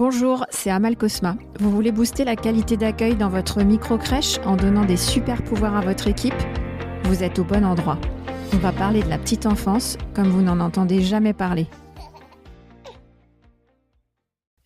Bonjour, c'est Amal Cosma. Vous voulez booster la qualité d'accueil dans votre micro-crèche en donnant des super pouvoirs à votre équipe ? Vous êtes au bon endroit. On va parler de la petite enfance comme vous n'en entendez jamais parler.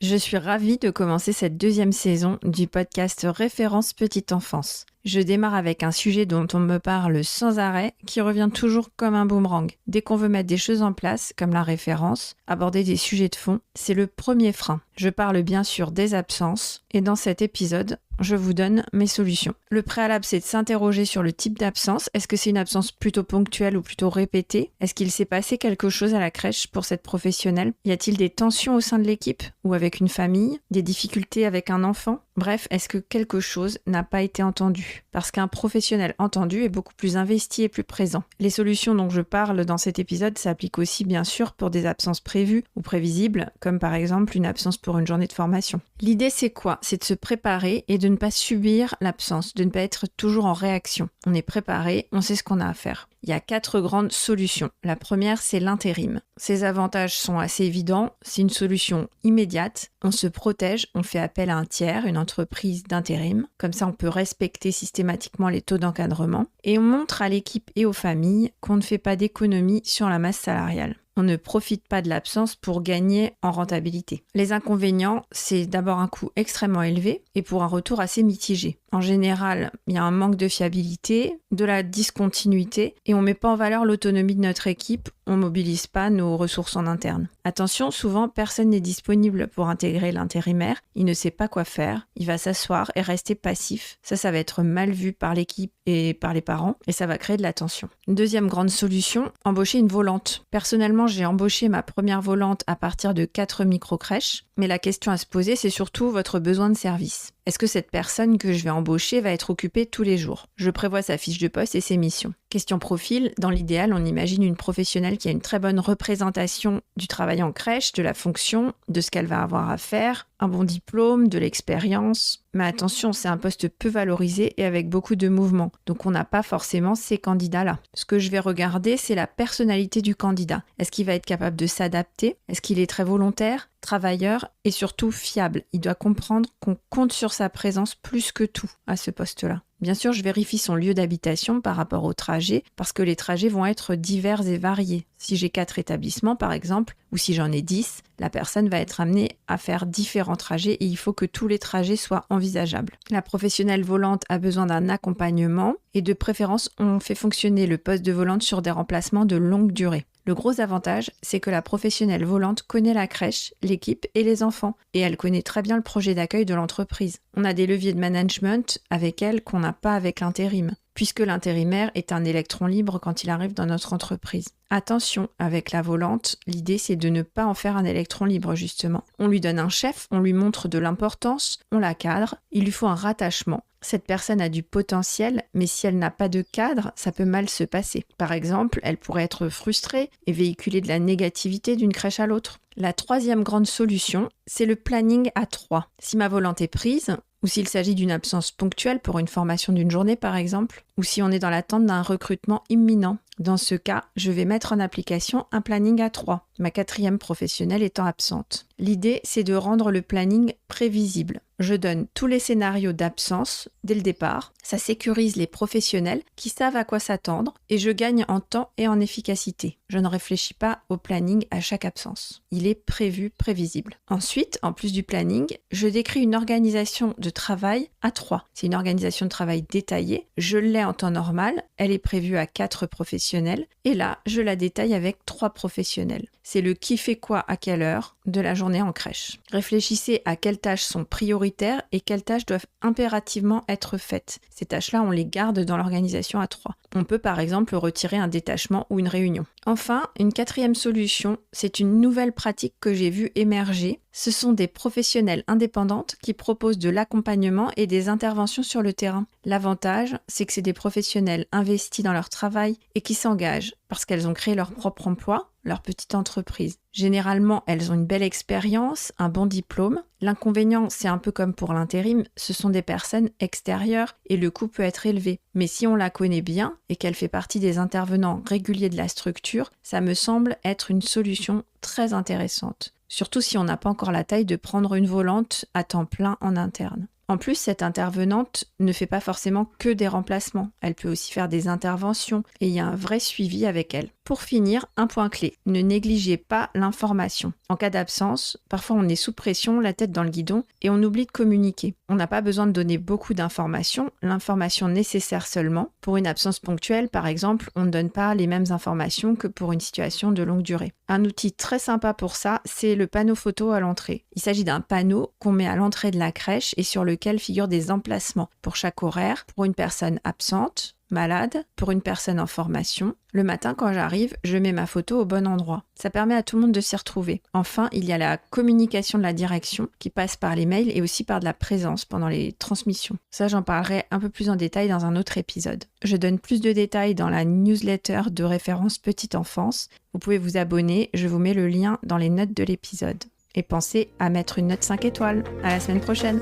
Je suis ravie de commencer cette deuxième saison du podcast Référence Petite Enfance. Je démarre avec un sujet dont on me parle sans arrêt, qui revient toujours comme un boomerang. Dès qu'on veut mettre des choses en place, comme la référence, aborder des sujets de fond, c'est le premier frein. Je parle bien sûr des absences, et dans cet épisode, je vous donne mes solutions. Le préalable, c'est de s'interroger sur le type d'absence. Est-ce que c'est une absence plutôt ponctuelle ou plutôt répétée ? Est-ce qu'il s'est passé quelque chose à la crèche pour cette professionnelle ? Y a-t-il des tensions au sein de l'équipe ou avec une famille ? Des difficultés avec un enfant ? Bref, est-ce que quelque chose n'a pas été entendu ? Parce qu'un professionnel entendu est beaucoup plus investi et plus présent. Les solutions dont je parle dans cet épisode s'appliquent aussi bien sûr pour des absences prévues ou prévisibles, comme par exemple une absence pour une journée de formation. L'idée c'est quoi ? C'est de se préparer et de ne pas subir l'absence, de ne pas être toujours en réaction. On est préparé, on sait ce qu'on a à faire. Il y a 4 grandes solutions. La première, c'est l'intérim. Ses avantages sont assez évidents. C'est une solution immédiate. On se protège, on fait appel à un tiers, une entreprise d'intérim. Comme ça, on peut respecter systématiquement les taux d'encadrement. Et on montre à l'équipe et aux familles qu'on ne fait pas d'économie sur la masse salariale. On ne profite pas de l'absence pour gagner en rentabilité. Les inconvénients, c'est d'abord un coût extrêmement élevé et pour un retour assez mitigé. En général, il y a un manque de fiabilité, de la discontinuité et on ne met pas en valeur l'autonomie de notre équipe, on ne mobilise pas nos ressources en interne. Attention, souvent, personne n'est disponible pour intégrer l'intérimaire, il ne sait pas quoi faire, il va s'asseoir et rester passif. Ça va être mal vu par l'équipe et par les parents et ça va créer de la tension. Une deuxième grande solution, embaucher une volante. Personnellement, j'ai embauché ma première volante à partir de 4 micro-crèches, mais la question à se poser, c'est surtout votre besoin de service. Est-ce que cette personne que je vais embaucher va être occupée tous les jours ? Je prévois sa fiche de poste et ses missions. Question profil, dans l'idéal, on imagine une professionnelle qui a une très bonne représentation du travail en crèche, de la fonction, de ce qu'elle va avoir à faire, un bon diplôme, de l'expérience. Mais attention, c'est un poste peu valorisé et avec beaucoup de mouvements. Donc on n'a pas forcément ces candidats-là. Ce que je vais regarder, c'est la personnalité du candidat. Est-ce qu'il va être capable de s'adapter ? Est-ce qu'il est très volontaire ? Travailleur et surtout fiable. Il doit comprendre qu'on compte sur sa présence plus que tout à ce poste-là. Bien sûr, je vérifie son lieu d'habitation par rapport au trajet parce que les trajets vont être divers et variés. Si j'ai 4 établissements par exemple, ou si j'en ai 10, la personne va être amenée à faire différents trajets et il faut que tous les trajets soient envisageables. La professionnelle volante a besoin d'un accompagnement et de préférence, on fait fonctionner le poste de volante sur des remplacements de longue durée. Le gros avantage, c'est que la professionnelle volante connaît la crèche, l'équipe et les enfants, et elle connaît très bien le projet d'accueil de l'entreprise. On a des leviers de management avec elle qu'on n'a pas avec l'intérim, puisque l'intérimaire est un électron libre quand il arrive dans notre entreprise. Attention, avec la volante, l'idée c'est de ne pas en faire un électron libre justement. On lui donne un chef, on lui montre de l'importance, on la cadre, il lui faut un rattachement. Cette personne a du potentiel, mais si elle n'a pas de cadre, ça peut mal se passer. Par exemple, elle pourrait être frustrée et véhiculer de la négativité d'une crèche à l'autre. La troisième grande solution, c'est le planning à 3. Si ma volante est prise, ou s'il s'agit d'une absence ponctuelle pour une formation d'une journée par exemple, ou si on est dans l'attente d'un recrutement imminent. Dans ce cas, je vais mettre en application un planning à 3, ma 4e professionnelle étant absente. L'idée, c'est de rendre le planning prévisible. Je donne tous les scénarios d'absence dès le départ, ça sécurise les professionnels qui savent à quoi s'attendre et je gagne en temps et en efficacité. Je ne réfléchis pas au planning à chaque absence. Il est prévu, prévisible. Ensuite, en plus du planning, je décris une organisation de travail à 3. C'est une organisation de travail détaillée. Je l'ai en temps normal, elle est prévue à 4 professionnels et là, je la détaille avec 3 professionnels. C'est le qui fait quoi à quelle heure de la journée en crèche. Réfléchissez à quelles tâches sont prioritaires et quelles tâches doivent impérativement être faites. Ces tâches-là, on les garde dans l'organisation à 3. On peut par exemple retirer un détachement ou une réunion. Enfin, une 4e solution, c'est une nouvelle pratique que j'ai vue émerger. Ce sont des professionnelles indépendantes qui proposent de l'accompagnement et des interventions sur le terrain. L'avantage, c'est que c'est des professionnels investis dans leur travail et qui s'engagent parce qu'elles ont créé leur propre emploi, leur petite entreprise. Généralement, elles ont une belle expérience, un bon diplôme. L'inconvénient, c'est un peu comme pour l'intérim, ce sont des personnes extérieures et le coût peut être élevé. Mais si on la connaît bien et qu'elle fait partie des intervenants réguliers de la structure, ça me semble être une solution très intéressante. surtout si on n'a pas encore la taille de prendre une volante à temps plein en interne. En plus, cette intervenante ne fait pas forcément que des remplacements. Elle peut aussi faire des interventions et il y a un vrai suivi avec elle. Pour finir, un point clé, ne négligez pas l'information. En cas d'absence, parfois on est sous pression, la tête dans le guidon et on oublie de communiquer. On n'a pas besoin de donner beaucoup d'informations, l'information nécessaire seulement. Pour une absence ponctuelle, par exemple, on ne donne pas les mêmes informations que pour une situation de longue durée. Un outil très sympa pour ça, c'est le panneau photo à l'entrée. Il s'agit d'un panneau qu'on met à l'entrée de la crèche et sur lequel figurent des emplacements pour chaque horaire, pour une personne absente, malade, pour une personne en formation. Le matin, quand j'arrive, je mets ma photo au bon endroit. Ça permet à tout le monde de s'y retrouver. Enfin, il y a la communication de la direction qui passe par les mails et aussi par de la présence pendant les transmissions. Ça, j'en parlerai un peu plus en détail dans un autre épisode. Je donne plus de détails dans la newsletter de référence Petite Enfance. Vous pouvez vous abonner, je vous mets le lien dans les notes de l'épisode. Et pensez à mettre une note 5 étoiles. À la semaine prochaine!